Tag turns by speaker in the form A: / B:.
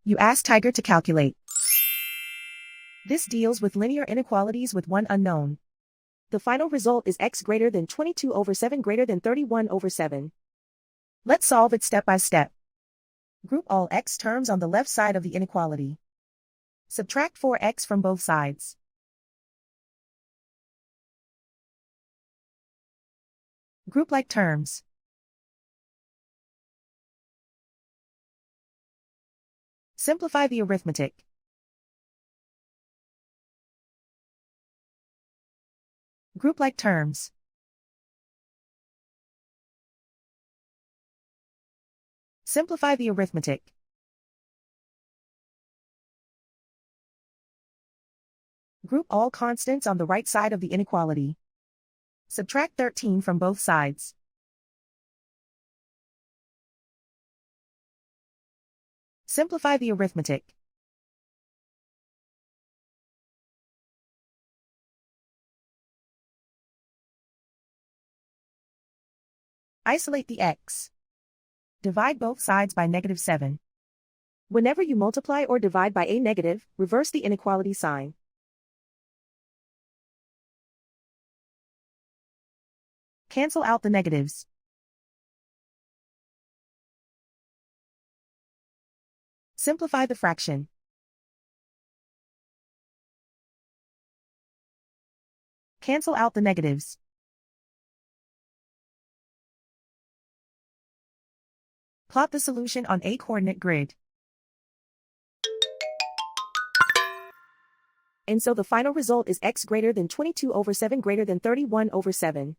A: You ask Tiger to calculate. This deals with linear inequalities with one unknown. The final result is x greater than 22 over 7 greater than 31 over 7. Let's solve it step by step. Group all x terms on the left side of the inequality. Subtract 4x from both sides. Group like terms. Simplify the arithmetic. Group like terms. Simplify the arithmetic. Group all constants on the right side of the inequality. Subtract 13 from both sides. Simplify the arithmetic. Isolate the x. Divide both sides by -7. Whenever you multiply or divide by a negative, reverse the inequality sign. Cancel out the negatives. Simplify the fraction. Cancel out the negatives. Plot the solution on a coordinate grid. And so the final result is x greater than 22 over 7 greater than 31 over 7.